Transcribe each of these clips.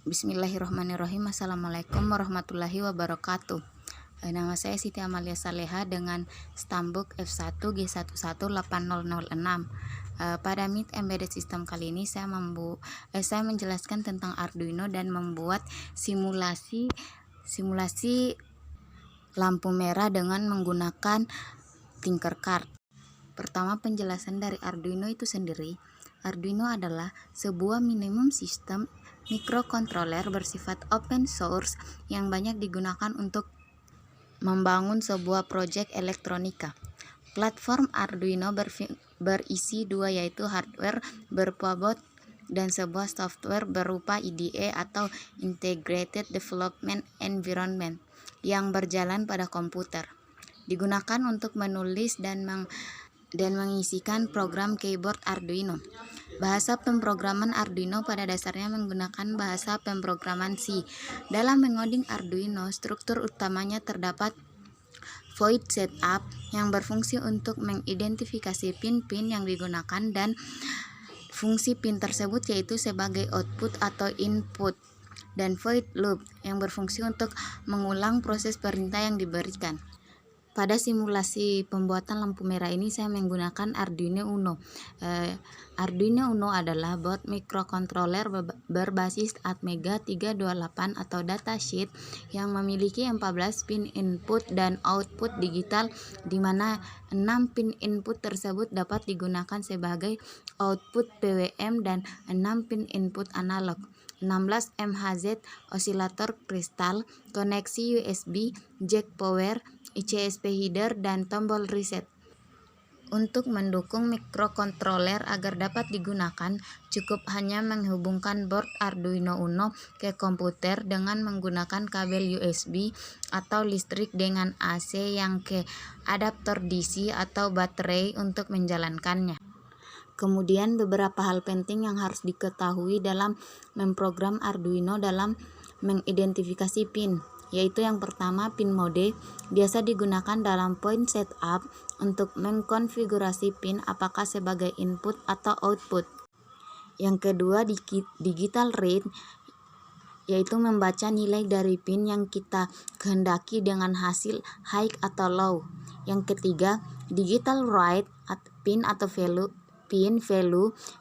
Bismillahirrahmanirrahim. Assalamualaikum warahmatullahi wabarakatuh. Nama saya Siti Amalia Saleha dengan Stambuk F1G118006. Pada Meet Embedded System kali ini saya menjelaskan tentang Arduino dan membuat simulasi lampu merah dengan menggunakan Tinkercad. Pertama, penjelasan dari Arduino itu sendiri. Arduino adalah sebuah minimum system microcontroller bersifat open source yang banyak digunakan untuk membangun sebuah proyek elektronika. Platform Arduino berisi dua, yaitu hardware berupa board dan sebuah software berupa IDE atau Integrated Development Environment yang berjalan pada komputer. Digunakan untuk menulis dan mengisikan program keyboard Arduino. Bahasa pemrograman Arduino pada dasarnya menggunakan bahasa pemrograman C. Dalam mengoding Arduino, struktur utamanya terdapat void setup yang berfungsi untuk mengidentifikasi pin-pin yang digunakan dan fungsi pin tersebut yaitu sebagai output atau input, dan void loop yang berfungsi untuk mengulang proses perintah yang diberikan. Pada simulasi pembuatan lampu merah ini saya menggunakan Arduino Uno. Arduino Uno adalah board microcontroller berbasis Atmega 328 atau datasheet yang memiliki 14 pin input dan output digital, di mana 6 pin input tersebut dapat digunakan sebagai output PWM dan 6 pin input analog. 16 MHz osilator kristal, koneksi USB, jack power, ICSP header, dan tombol reset. Untuk mendukung microcontroller agar dapat digunakan, cukup hanya menghubungkan board Arduino Uno ke komputer dengan menggunakan kabel USB atau listrik dengan AC yang ke adaptor DC atau baterai untuk menjalankannya. Kemudian beberapa hal penting yang harus diketahui dalam memprogram Arduino dalam mengidentifikasi pin, yaitu yang pertama, pin mode biasa digunakan dalam point setup untuk mengkonfigurasi pin apakah sebagai input atau output. Yang kedua, digital read, yaitu membaca nilai dari pin yang kita kehendaki dengan hasil high atau low. Yang ketiga, digital write, pin atau value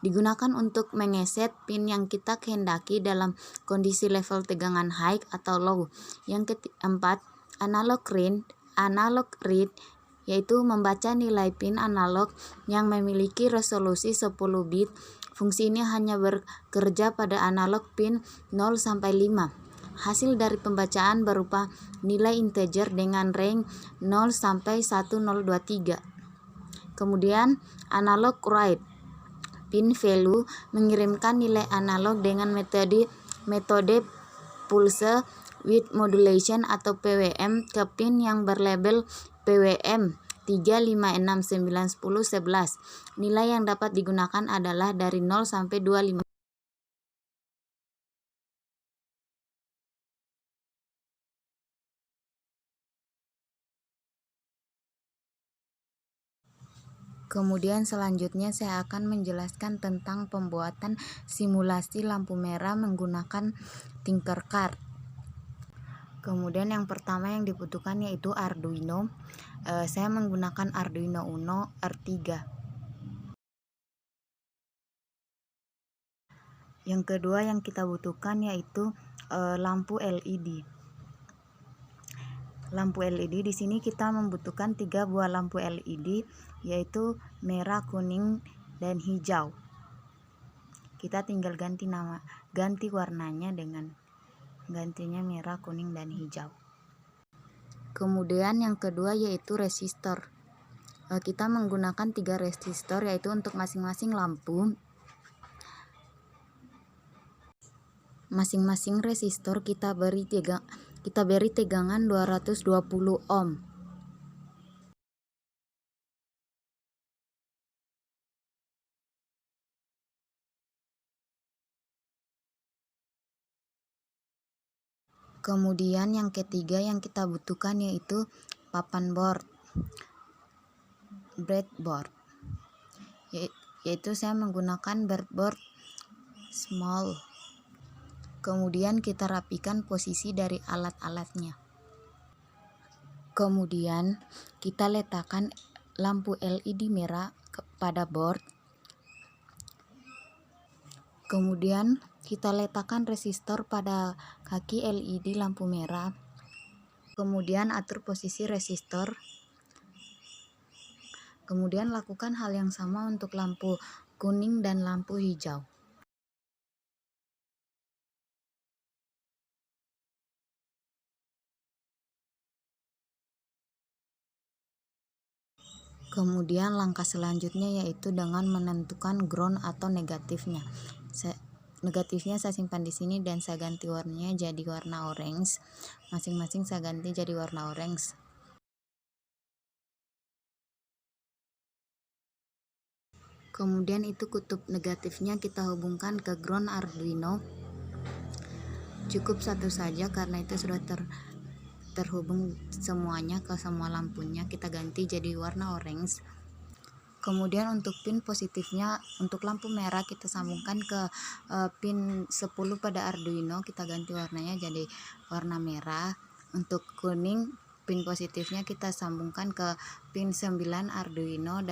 digunakan untuk mengeset pin yang kita kehendaki dalam kondisi level tegangan high atau low. Yang keempat, analog read, yaitu membaca nilai pin analog yang memiliki resolusi 10 bit. Fungsi ini hanya bekerja pada analog pin 0 sampai 5. Hasil dari pembacaan berupa nilai integer dengan range 0 sampai 1023. Kemudian analog write, pin value mengirimkan nilai analog dengan metode pulse width modulation atau PWM ke pin yang berlabel PWM 3, 5, 6, 9, 10, 11. Nilai yang dapat digunakan adalah dari 0 sampai 25. Kemudian selanjutnya saya akan menjelaskan tentang pembuatan simulasi lampu merah menggunakan Tinkercad. Kemudian yang pertama yang dibutuhkan yaitu Arduino. Saya menggunakan Arduino Uno R3. Yang kedua yang kita butuhkan yaitu lampu LED. Lampu LED di sini kita membutuhkan 3 buah lampu LED, yaitu merah, kuning, dan hijau. Kita tinggal ganti warnanya dengan gantinya merah, kuning, dan hijau. Kemudian yang kedua yaitu resistor. Kita menggunakan 3 resistor, yaitu untuk masing-masing lampu. Masing-masing resistor kita beri tegangan 220 ohm. Kemudian yang ketiga yang kita butuhkan yaitu papan breadboard, yaitu saya menggunakan breadboard small. Kemudian kita rapikan posisi dari alat-alatnya. Kemudian kita letakkan lampu LED merah pada board. Kemudian kita letakkan resistor pada kaki LED lampu merah. Kemudian atur posisi resistor. Kemudian lakukan hal yang sama untuk lampu kuning dan lampu hijau. Kemudian langkah selanjutnya yaitu dengan menentukan ground atau negatifnya. Negatifnya saya simpan di sini dan saya ganti warnanya jadi warna orange. Masing-masing saya ganti jadi warna orange. Kemudian itu kutub negatifnya kita hubungkan ke ground Arduino. Cukup satu saja karena itu sudah terhubung semuanya ke semua lampunya, kita ganti jadi warna orange. Kemudian untuk pin positifnya untuk lampu merah kita sambungkan ke pin 10 pada Arduino, kita ganti warnanya jadi warna merah. Untuk kuning pin positifnya kita sambungkan ke pin 9 Arduino,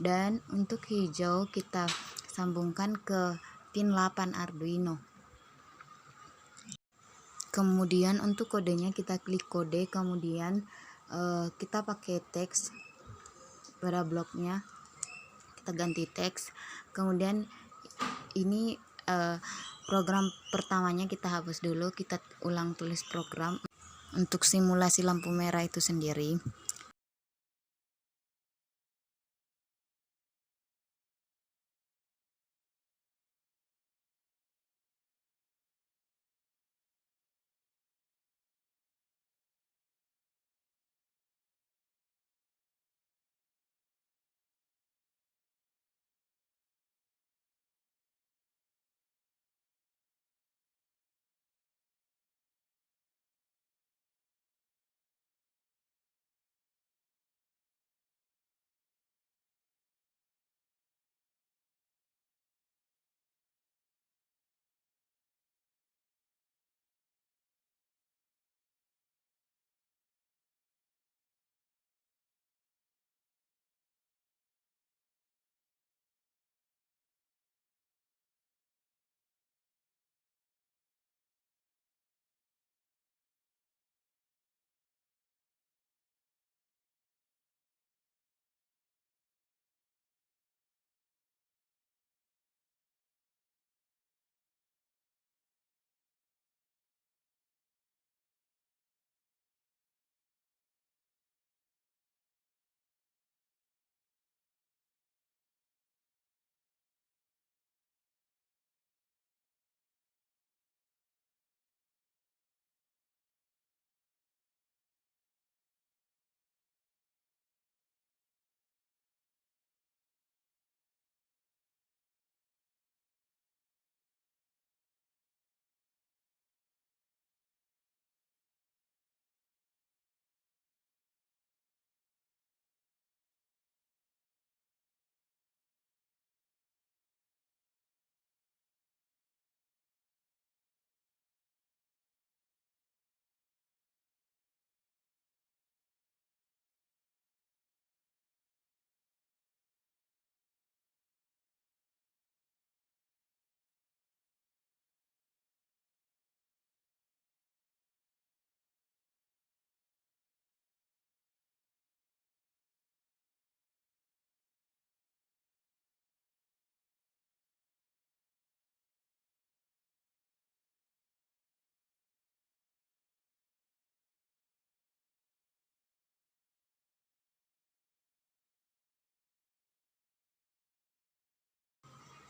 dan untuk hijau kita sambungkan ke pin 8 Arduino. Kemudian untuk kodenya kita klik kode, kemudian kita pakai teks pada bloknya, kita ganti teks. Kemudian ini program pertamanya kita hapus dulu, kita ulang tulis program untuk simulasi lampu merah itu sendiri.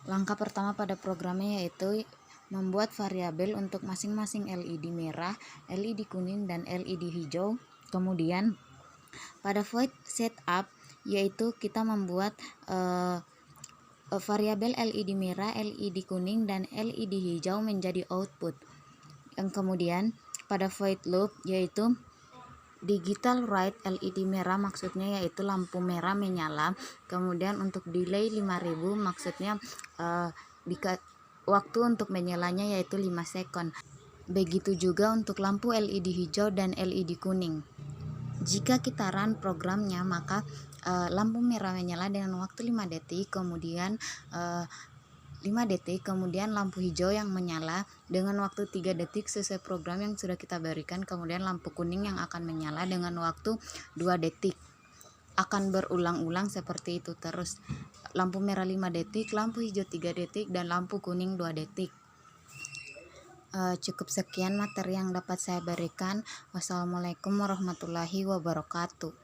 Langkah pertama pada programnya yaitu membuat variabel untuk masing-masing LED merah, LED kuning, dan LED hijau. Kemudian pada void setup yaitu kita membuat variabel LED merah, LED kuning, dan LED hijau menjadi output. Yang kemudian pada void loop yaitu digital write LED merah, maksudnya yaitu lampu merah menyala. Kemudian untuk delay 5000 maksudnya waktu untuk menyalanya yaitu 5 sekon. Begitu juga untuk lampu LED hijau dan LED kuning. Jika kita run programnya, maka lampu merah menyala dengan waktu 5 detik, kemudian 5 detik, kemudian lampu hijau yang menyala dengan waktu 3 detik sesuai program yang sudah kita berikan, kemudian lampu kuning yang akan menyala dengan waktu 2 detik. Akan berulang-ulang seperti itu terus. Lampu merah 5 detik, lampu hijau 3 detik, dan lampu kuning 2 detik. Cukup sekian materi yang dapat saya berikan. Wassalamualaikum warahmatullahi wabarakatuh.